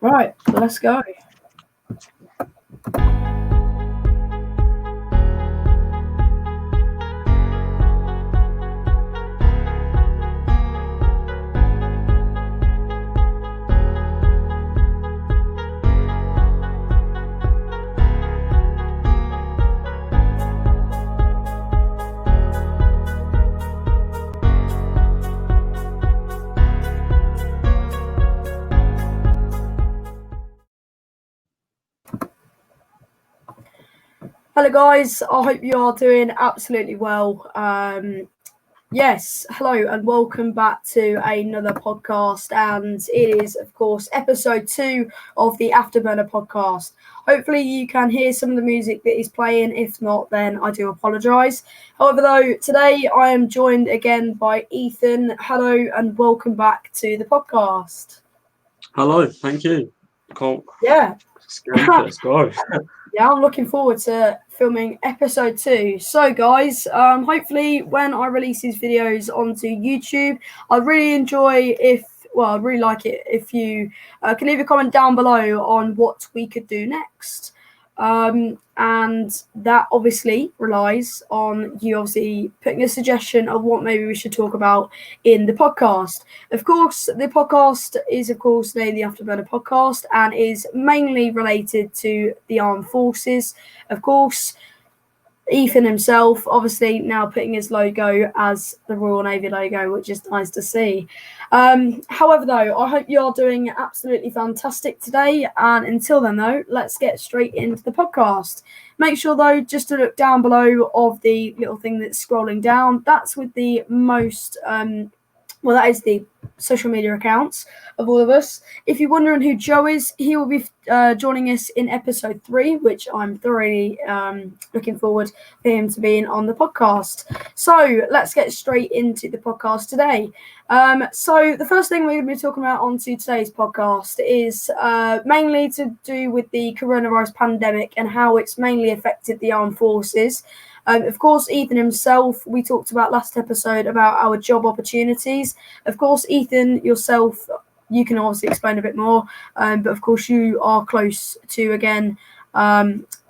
Right, let's go. Hello guys, I hope you are doing absolutely well. Yes, hello and welcome back to another podcast, and it is of course episode 2 of the Afterburner podcast. Hopefully you can hear some of the music that is playing. If not, then I do apologise. However though, today I am joined again by Ethan. Hello and welcome back to the podcast. Hello, thank you. Yeah. Let's go. Yeah, I'm looking forward to filming episode 2. So, guys, hopefully when I release these videos onto YouTube, I'd really I'd really like it if you can leave a comment down below on what we could do next. And that obviously relies on you obviously putting a suggestion of what maybe we should talk about in the podcast. Of course, the podcast is, of course, named the Afterburner podcast and is mainly related to the armed forces. Of course, Ethan himself obviously now putting his logo as the Royal Navy logo, which is nice to see. However, though, I hope you are doing absolutely fantastic today. And until then, though, let's get straight into the podcast. Make sure, though, just to look down below of the little thing that's scrolling down. That's with the most, that is the social media accounts of all of us. If you're wondering who Joe is, he will be joining us in episode 3, which I'm thoroughly looking forward for him to being on the podcast. So let's get straight into the podcast today. So the first thing we're going to be talking about onto today's podcast is mainly to do with the coronavirus pandemic and how it's mainly affected the armed forces. Of course, Ethan himself, we talked about last episode about our job opportunities. Of course, Ethan, yourself, you can obviously explain a bit more. But of course, you are close to, again,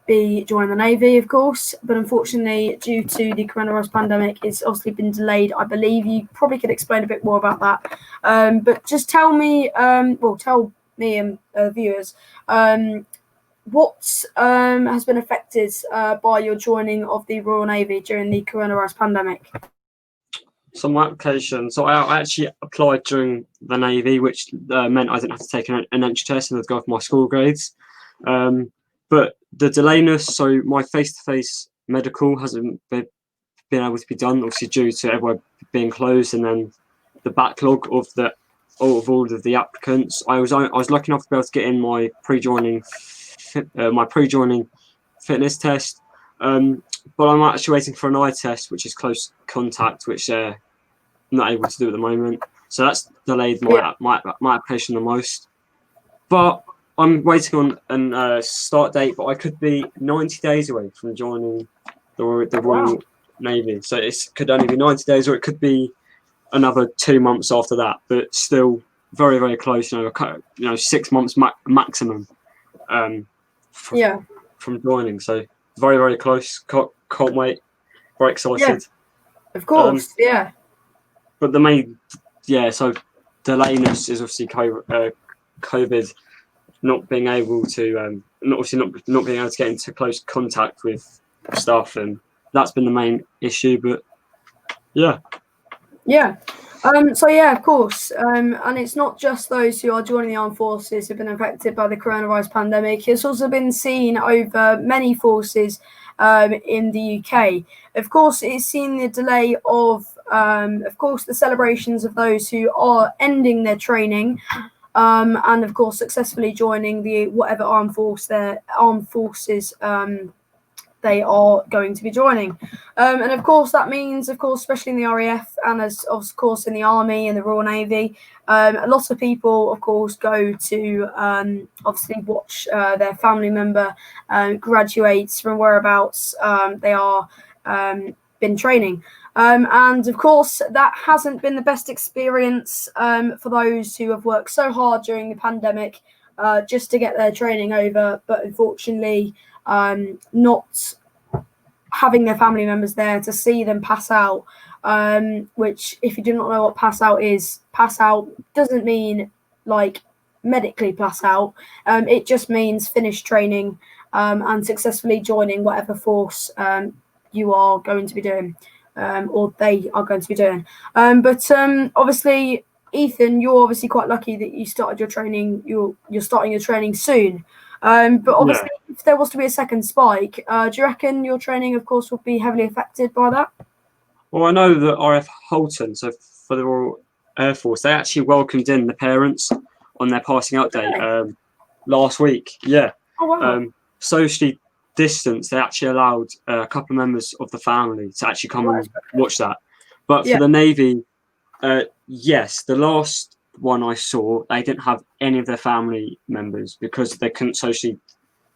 be joining the Navy, of course. But unfortunately, due to the coronavirus pandemic, it's obviously been delayed. I believe you probably could explain a bit more about that. But just tell me, tell me and viewers, what has been affected by your joining of the Royal Navy during the coronavirus pandemic? So my application. So I actually applied during the Navy, which meant I didn't have to take an entry test and I'd go for my school grades. But the delayiness, so my face-to-face medical hasn't been able to be done, obviously due to everywhere being closed, and then the backlog of all of the applicants. I was lucky enough to be able to get in my pre-joining fitness test, but I'm actually waiting for an eye test, which is close contact, which they're not able to do at the moment. So that's delayed my application the most. But I'm waiting on a start date, but I could be 90 days away from joining the Royal Navy. So it could only be 90 days, or it could be another 2 months after that. But still very, very close. 6 months maximum. From joining, so very, very close. Can't wait. Very excited. Yeah, of course, But the main, so delayness is obviously COVID, not being able to, not being able to get into close contact with staff, and that's been the main issue. But of course. And it's not just those who are joining the armed forces who have been affected by the coronavirus pandemic. It's also been seen over many forces in the UK. Of course, it's seen the delay of course, the celebrations of those who are ending their training and, of course, successfully joining the whatever armed forces they are going to be joining. And of course, that means, of course, especially in the RAF and as of course in the Army and the Royal Navy, a lot of people, of course, go to obviously watch their family member graduate from whereabouts they are been training. And of course, that hasn't been the best experience for those who have worked so hard during the pandemic just to get their training over, but unfortunately, not having their family members there to see them pass out. Which, if you do not know what pass out doesn't mean like medically pass out. It just means finish training and successfully joining whatever force you are going to be doing, or they are going to be doing. But obviously, Ethan, you're obviously quite lucky that you started your training. You're starting your training soon. But obviously, if there was to be a second spike, do you reckon your training, of course, would be heavily affected by that? Well, I know that RF Holton, so for the Royal Air Force, they actually welcomed in the parents on their passing out day last week. Yeah. Oh, wow. Socially distanced, they actually allowed a couple of members of the family to actually come and watch that. But for the Navy, yes, the last one I saw, they didn't have any of their family members because they couldn't socially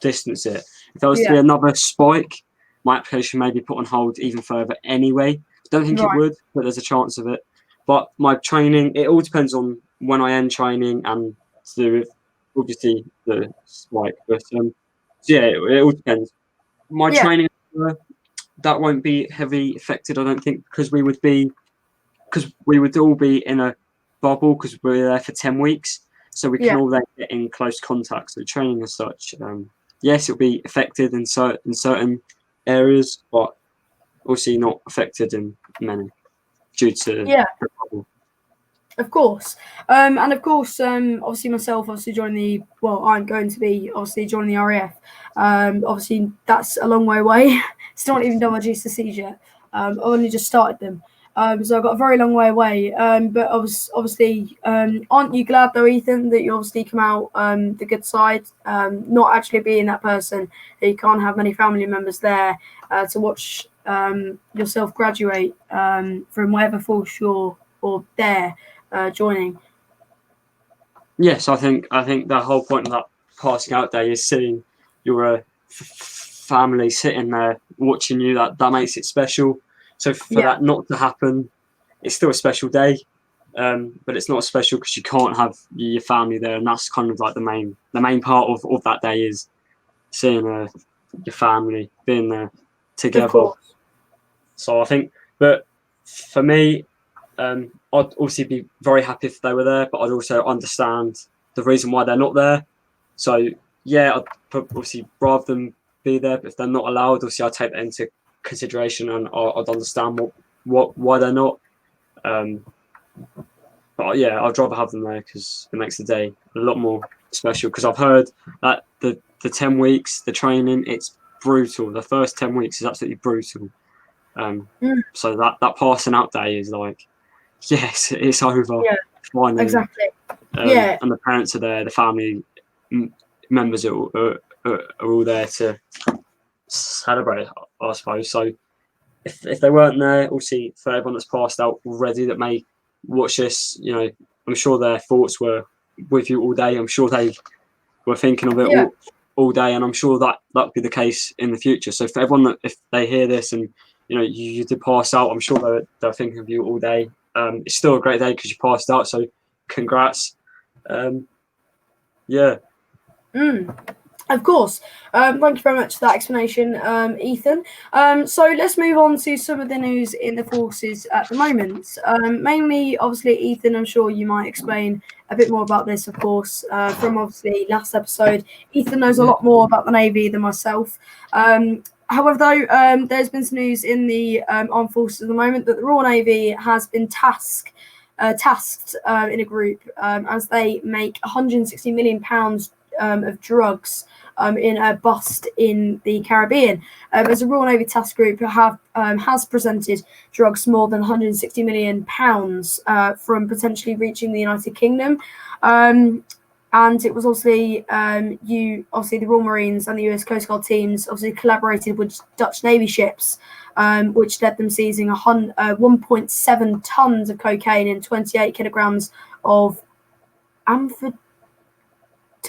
distance it. If there was to be another spike, my application may be put on hold even further anyway. Don't think it would, but there's a chance of it. But my training, it all depends on when I end training and to do with obviously the spike. But yeah, it all depends. My training, that won't be heavily affected, I don't think, because we would all be in a bubble because we're there for 10 weeks. So we can all then get in close contact. So training as such, yes, it'll be affected in certain areas, but obviously not affected in many due to the bubble. Of course. And of course, obviously myself, joining I'm going to be obviously joining the RAF. Obviously that's a long way away. Still not even done my GCSEs yet. I've only just started them. So I've got a very long way away. But obviously, aren't you glad though, Ethan, that you obviously come out the good side, not actually being that person that you can't have many family members there to watch yourself graduate from whatever force you're or there joining? Yes, I think the whole point of that passing out day is seeing your family sitting there watching you. That makes it special. So for that not to happen, it's still a special day, but it's not special because you can't have your family there, and that's kind of like the main part of that day is seeing your family being there together. So I think, but for me, I'd obviously be very happy if they were there, but I'd also understand the reason why they're not there. So yeah, I'd obviously rather them be there, but if they're not allowed, obviously I'd take that into consideration and I'd understand why they're not. But yeah, I'd rather have them there because it makes the day a lot more special. Because I've heard that the 10 weeks, the training, it's brutal. The first 10 weeks is absolutely brutal. So that passing out day is like, yes, it's over. Yeah, finally. exactly. And the parents are there, the family members are all there to celebrate, I suppose. So if they weren't there, obviously for everyone that's passed out already that may watch this, I'm sure their thoughts were with you all day. I'm sure they were thinking of it all day, and I'm sure that would be the case in the future. So for everyone if they hear this and you did pass out, I'm sure they're thinking of you all day. It's still a great day because you passed out, so congrats. Of course. Thank you very much for that explanation, Ethan. So let's move on to some of the news in the forces at the moment. Mainly, obviously, Ethan, I'm sure you might explain a bit more about this, of course, from obviously last episode. Ethan knows a lot more about the Navy than myself. However, though, there's been some news in the armed forces at the moment that the Royal Navy has been tasked in a group as they make £160 million of drugs in a bust in the Caribbean. As a Royal Navy task group has presented drugs more than £160 million from potentially reaching the United Kingdom. And it was obviously the Royal Marines and the US Coast Guard teams obviously collaborated with Dutch Navy ships, which led them seizing 1.7 tons of cocaine and 28 kilograms of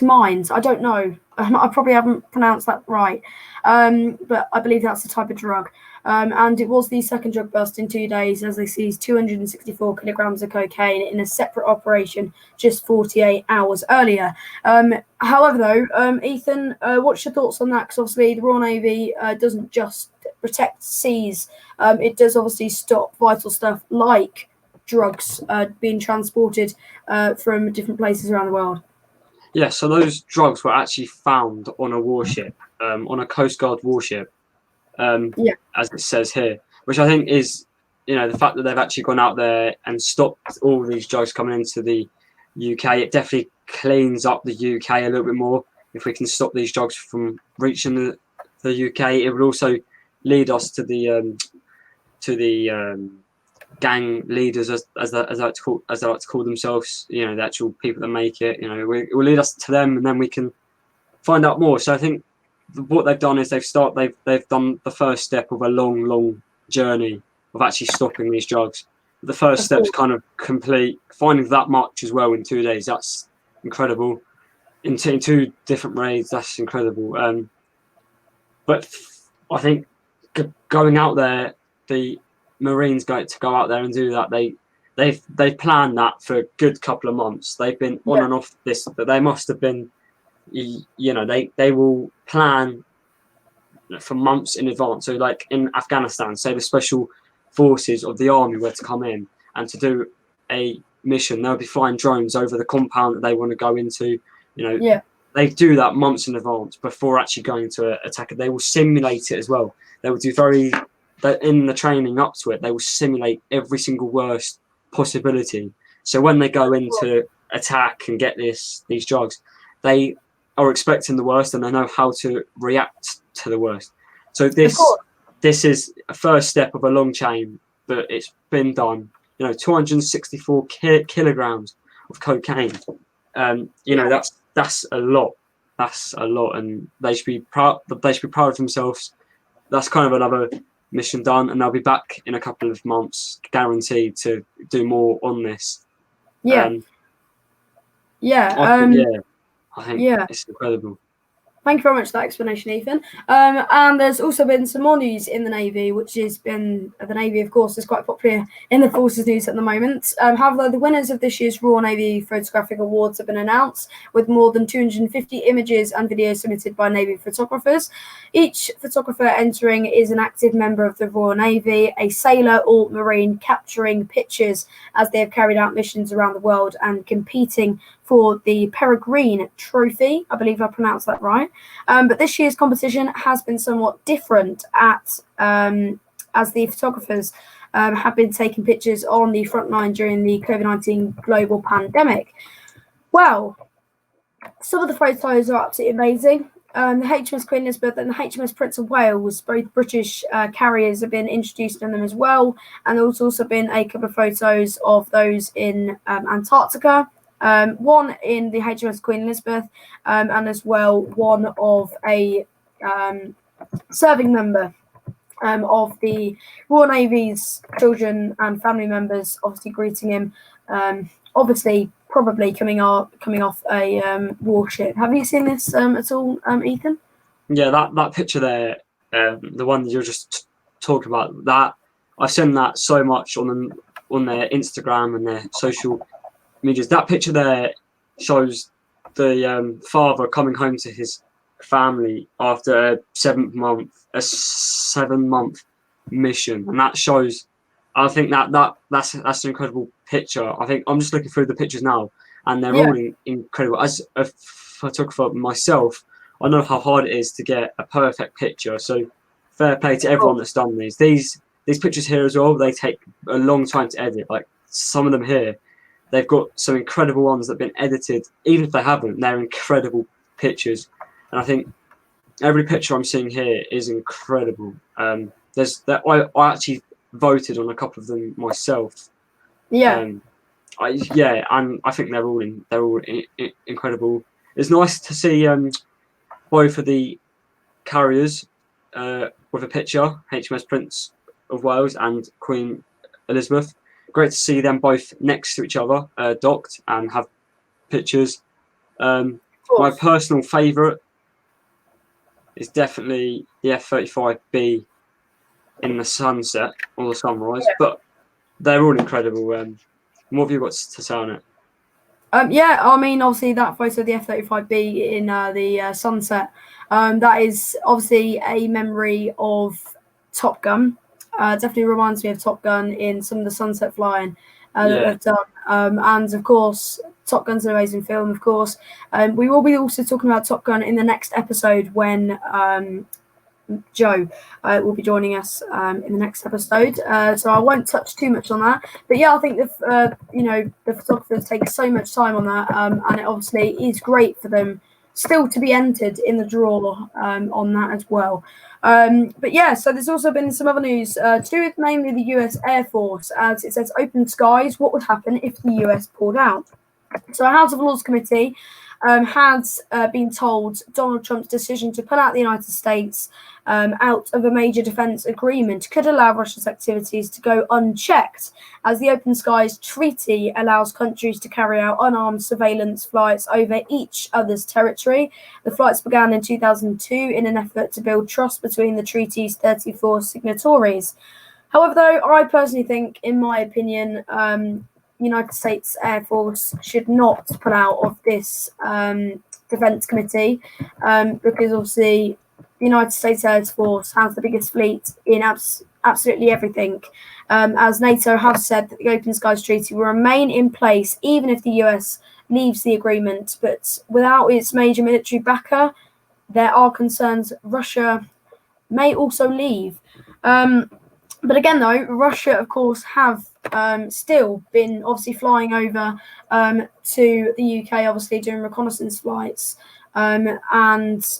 mines. I don't know. I probably haven't pronounced that right, but I believe that's the type of drug. And it was the second drug bust in 2 days, as they seized 264 kilograms of cocaine in a separate operation just 48 hours earlier. However, though, Ethan, what's your thoughts on that? Because obviously the Royal Navy doesn't just protect seas; it does obviously stop vital stuff like drugs being transported from different places around the world. Yeah, so those drugs were actually found on a warship, on a Coast Guard warship, Yeah. as it says here, which I think is, the fact that they've actually gone out there and stopped all these drugs coming into the UK. It definitely cleans up the UK a little bit more. If we can stop these drugs from reaching the UK, it would also lead us to the gang leaders, as they like to call themselves. The actual people that make it. It will lead us to them, and then we can find out more. So I think what they've done is they've done the first step of a long journey of actually stopping these drugs. The first step's kind of complete. Finding that much as well in 2 days, that's incredible. In two different raids, that's incredible. But I think going out there, the Marines go out there and do that. They've planned that for a good couple of months. They've been on and off this, but they must have been. They will plan for months in advance. So, like in Afghanistan, say the special forces of the army were to come in and to do a mission, they'll be flying drones over the compound that they want to go into. They do that months in advance before actually going to attack it. They will simulate it as well. They will do in the training up to it, they will simulate every single worst possibility. So when they go into attack and get these drugs, they are expecting the worst and they know how to react to the worst. So this is a first step of a long chain, but it's been done. 264 kilograms of cocaine. That's a lot. That's a lot, and they should be proud. They should be proud of themselves. That's kind of another mission done, and they'll be back in a couple of months, guaranteed to do more on this. Yeah. I think it's incredible. Thank you very much for that explanation, Ethan. And there's also been some more news in the Navy, which has been the Navy, of course, is quite popular in the Forces news at the moment. However, the winners of this year's Royal Navy Photographic Awards have been announced, with more than 250 images and videos submitted by Navy photographers. Each photographer entering is an active member of the Royal Navy, a sailor or Marine, capturing pictures as they have carried out missions around the world and competing for the Peregrine Trophy. I believe I pronounced that right. But this year's competition has been somewhat different as the photographers have been taking pictures on the front line during the COVID-19 global pandemic. Well, some of the photos are absolutely amazing. The HMS Queen Elizabeth and the HMS Prince of Wales, both British carriers, have been introduced in them as well. And there's also been a couple of photos of those in Antarctica. One in the HMS Queen Elizabeth, and as well one of a serving member of the Royal Navy's children and family members, obviously greeting him. Obviously, probably coming off a warship. Have you seen this at all, Ethan? Yeah, that picture there, the one you're just talking about, that I've seen that so much on their Instagram and their social medias. That picture there shows the father coming home to his family after a 7-month mission, and that shows. I think that's an incredible picture. I think I'm just looking through the pictures now, and they're all incredible. As a photographer myself, I know how hard it is to get a perfect picture. So fair play to everyone that's done these. These pictures here as well, they take a long time to edit. Like some of them here, they've got some incredible ones that have been edited. Even if they haven't, they're incredible pictures. And I think every picture I'm seeing here is incredible. I actually voted on a couple of them myself. And I think they're all incredible. It's nice to see both of the carriers with a picture, HMS Prince of Wales and Queen Elizabeth. Great to see them both next to each other, docked, and have pictures. my personal favourite is definitely the F-35B in the sunset or the sunrise, but they're all incredible. What have you got to say on it? Yeah, I mean, obviously that photo of the F-35B in the sunset, that is obviously a memory of Top Gun. Definitely reminds me of Top Gun in some of the sunset flying that they've done. And of course, Top Gun's an amazing film, of course. We will be also talking about Top Gun in the next episode when Joe will be joining us in the next episode, so I won't touch too much on that. But yeah, I think the photographers take so much time on that, and it obviously is great for them still to be entered in the draw on that as well. But yeah, so there's also been some other news to do with mainly the US Air Force, as it says open skies. What would happen if the US pulled out? So, a House of Lords committee has been told Donald Trump's decision to pull out the United States out of a major defense agreement could allow Russia's activities to go unchecked, as the Open Skies Treaty allows countries to carry out unarmed surveillance flights over each other's territory. The flights began in 2002 in an effort to build trust between the treaty's 34 signatories. However, though, I personally think, in my opinion, United States Air Force should not pull out of this defense committee because obviously the United States Air Force has the biggest fleet in absolutely everything. As NATO has said that the Open Skies Treaty will remain in place even if the US leaves the agreement, but without its major military backer, there are concerns Russia may also leave. But again, though, Russia, of course, have still been obviously flying over to the UK, obviously doing reconnaissance flights. And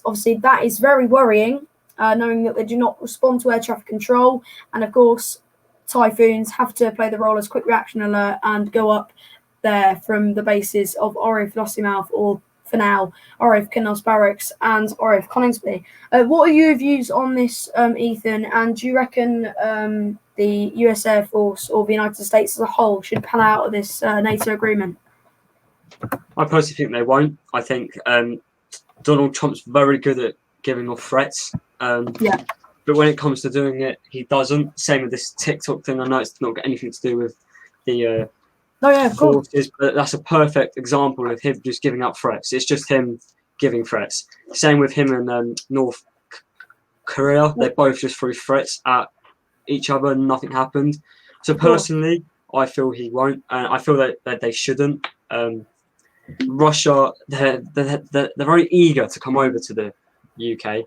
obviously that is very worrying, knowing that they do not respond to air traffic control. And of course, typhoons have to play the role as quick reaction alert and go up there from the bases of RAF Lossiemouth, or for now, RAF Kinloss Barracks and RAF Coningsby. What are your views on this, Ethan? And do you reckon the US Air Force or the United States as a whole should pull out of this NATO agreement? I personally think they won't. I think Donald Trump's very good at giving off threats. But when it comes to doing it, he doesn't. Same with this TikTok thing. I know it's not got anything to do with the forces, but that's a perfect example of him just giving up threats. It's just him giving threats. Same with him and North Korea. They both just threw threats at each other and nothing happened. So personally, I feel he won't, and I feel that they shouldn't. Russia, they're very eager to come over to the UK.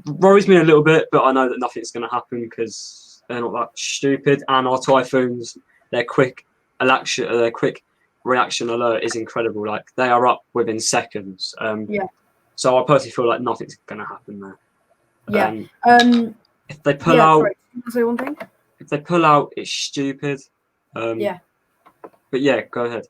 Worries me a little bit, but I know that nothing's going to happen because they're not that stupid. And our typhoons, their quick reaction alert is incredible. Like, they are up within seconds. So I personally feel like nothing's going to happen there. If they pull out, sorry. Say one thing. If they pull out, it's stupid. But yeah, go ahead.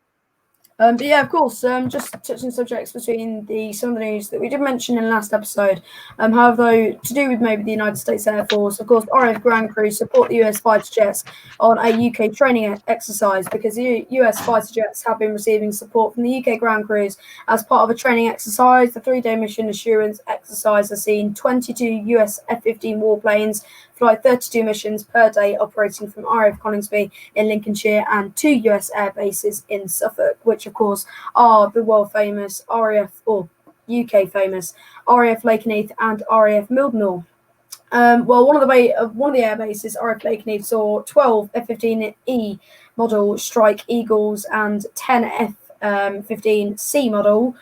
But yeah, of course, just touching subjects between some of the news that we did mention in the last episode. However, though, to do with maybe the United States Air Force, of course, RAF Ground Crew support the US fighter jets on a UK training exercise, because the US fighter jets have been receiving support from the UK ground crews as part of a training exercise. The 3-day mission assurance exercise has seen 22 US F-15 warplanes fly 32 missions per day, operating from RAF Coningsby in Lincolnshire and 2 US air bases in Suffolk, which of course are the world famous RAF, or UK famous RAF Lakenheath and RAF Mildenhall. Well, one of the air bases, RAF Lakenheath, saw 12 F-15E model Strike Eagles and 10 F-15C model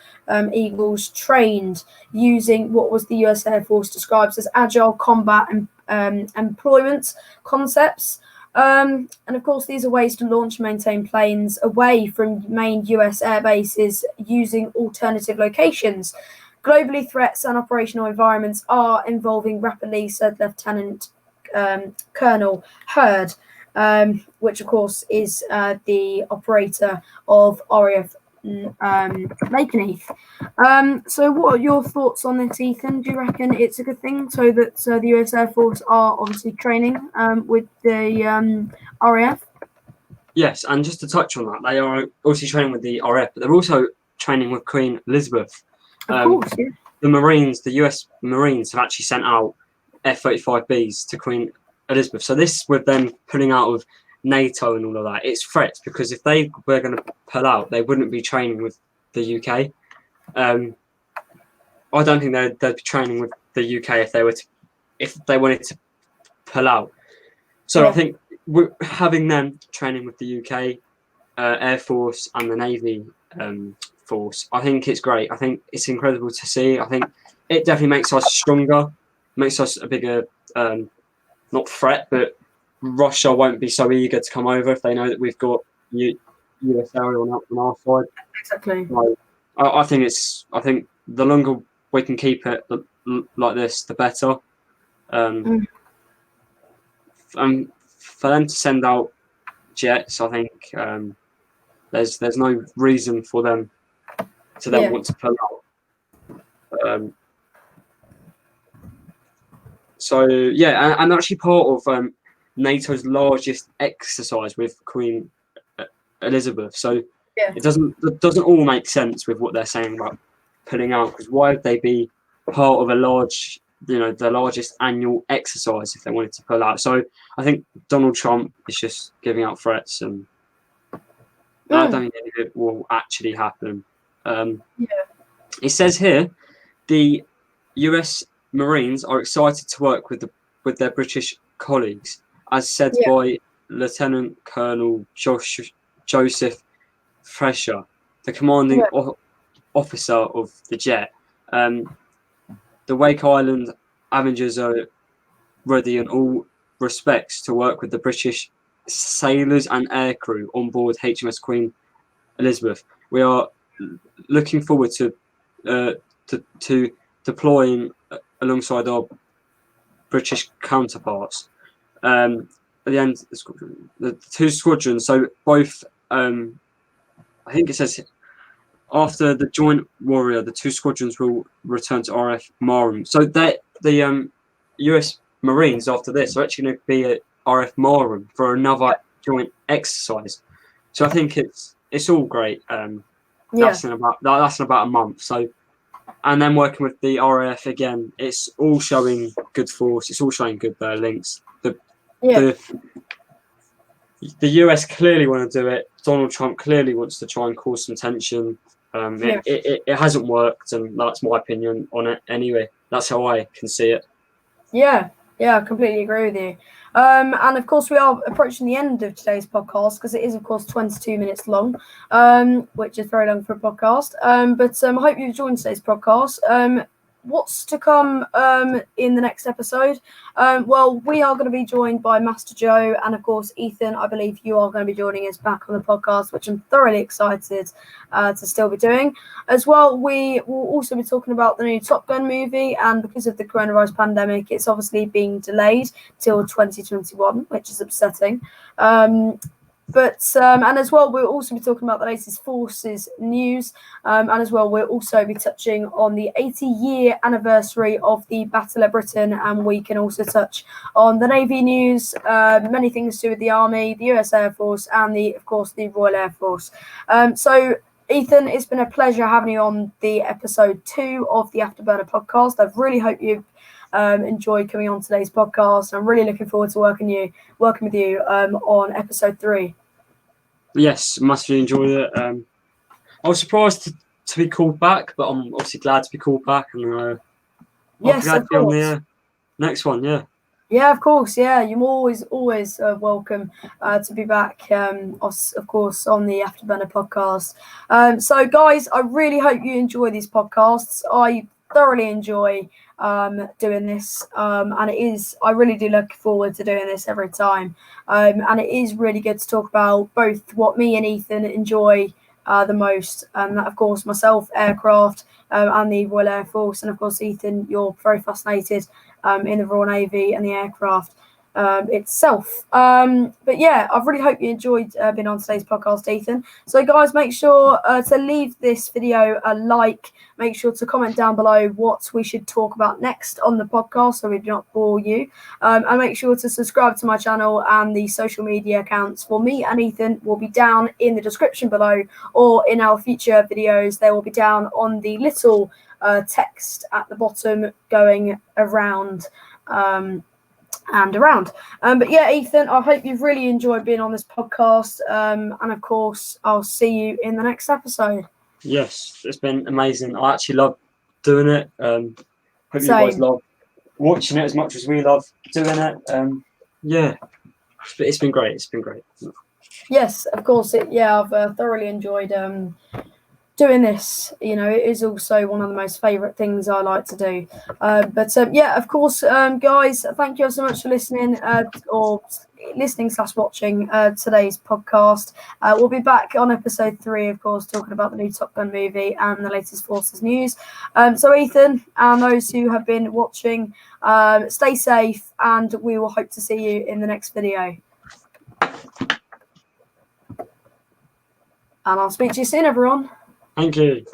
Eagles trained using what was the US Air Force describes as agile combat and employment concepts. And of course, these are ways to launch and maintain planes away from main US air bases using alternative locations. Globally, threats and operational environments are evolving rapidly, said Lieutenant Colonel Hurd, which of course is the operator of RAF Lakenheath. So what are your thoughts on this, Ethan? Do you reckon it's a good thing, so that the US Air Force are obviously training with the RAF? Yes, and just to touch on that, they are obviously training with the RAF, but they're also training with Queen Elizabeth. Of course, yeah. The US Marines have actually sent out F-35Bs to Queen Elizabeth. So this with them pulling out of NATO and all of that, it's threats, because if they were going to pull out, they wouldn't be training with the UK. I don't think they'd be training with the UK if they wanted to pull out. So I think having them training with the UK Air Force and the Navy force, I think it's great. I think it's incredible to see. I think it definitely makes us stronger, makes us a bigger, not threat, but Russia won't be so eager to come over if they know that we've got US area on our side. Exactly. So, I think the longer we can keep it like this, the better. And for them to send out jets, I think there's no reason for them to then want to pull out. So yeah, and actually part of NATO's largest exercise with Queen Elizabeth. So it doesn't all make sense with what they're saying about pulling out, because why would they be part of a large, the largest annual exercise if they wanted to pull out? So I think Donald Trump is just giving out threats, and I don't think any of it will actually happen. It says here the US Marines are excited to work with their British colleagues, as said by Lieutenant Colonel Joseph Fresher, the commanding officer of the jet. The Wake Island Avengers are ready in all respects to work with the British sailors and aircrew on board HMS Queen Elizabeth. We are looking forward to deploying alongside our British counterparts. At the end, the two squadrons. So both, I think it says, after the joint warrior, the two squadrons will return to RF Marham. So the US Marines after this are actually going to be at RF Marham for another joint exercise. So I think it's all great. That's in about a month. So, and then working with the RAF again, it's all showing good force. It's all showing good links. The US clearly want to do it. Donald Trump clearly wants to try and cause some tension. It hasn't worked, and that's my opinion on it. Anyway, that's how I can see it. Yeah, I completely agree with you. And of course, we are approaching the end of today's podcast, because it is, of course, 22 minutes long, which is very long for a podcast. But I hope you've enjoyed today's podcast. What's to come in the next episode? Well, we are going to be joined by Master Joe, and of course, Ethan, I believe you are going to be joining us back on the podcast, which I'm thoroughly excited to still be doing. As well, we will also be talking about the new Top Gun movie, and because of the coronavirus pandemic, it's obviously being delayed till 2021, which is upsetting. But and as well, we'll also be talking about the latest forces news, and as well, we'll also be touching on the 80-year anniversary of the Battle of Britain, and we can also touch on the Navy news, many things to do with the Army, the US Air Force, and of course, the Royal Air Force. So, Ethan, it's been a pleasure having you on the episode 2 of the Afterburner podcast. I really hope you've enjoyed coming on today's podcast. I'm really looking forward to working with you on episode 3. Yes, massively enjoyed it. I was surprised to be called back, but I'm obviously glad to be called back, and yes, glad of to be on course. the next one. Yeah, of course. Yeah, you're always welcome to be back, of course, on the Afterburner podcast. So, guys, I really hope you enjoy these podcasts. I thoroughly enjoy doing this, and I really do look forward to doing this every time. And it is really good to talk about both what me and Ethan enjoy the most, and that, of course, myself, aircraft, and the Royal Air Force, and of course, Ethan, you're very fascinated in the Royal Navy and the aircraft. itself. But yeah, I really hope you enjoyed being on today's podcast, Ethan. So guys, make sure to leave this video a like. Make sure to comment down below what we should talk about next on the podcast so we do not bore you. And make sure to subscribe to my channel, and the social media accounts for me and Ethan will be down in the description below, or in our future videos they will be down on the little text at the bottom going around and around. But yeah, Ethan, I hope you've really enjoyed being on this podcast, and of course I'll see you in the next episode. Yes, it's been amazing. I actually love doing it. Hope you Same. guys love watching it as much as we love doing it. Yeah, it's been great. It's been great. Yes, of course. I've thoroughly enjoyed doing this. You know, it is also one of the most favourite things I like to do. But yeah, of course, guys, thank you so much for listening or listening/watching today's podcast. We'll be back on episode 3, of course, talking about the new Top Gun movie and the latest Forces news. So Ethan and those who have been watching, stay safe, and we will hope to see you in the next video. And I'll speak to you soon, everyone. Thank you.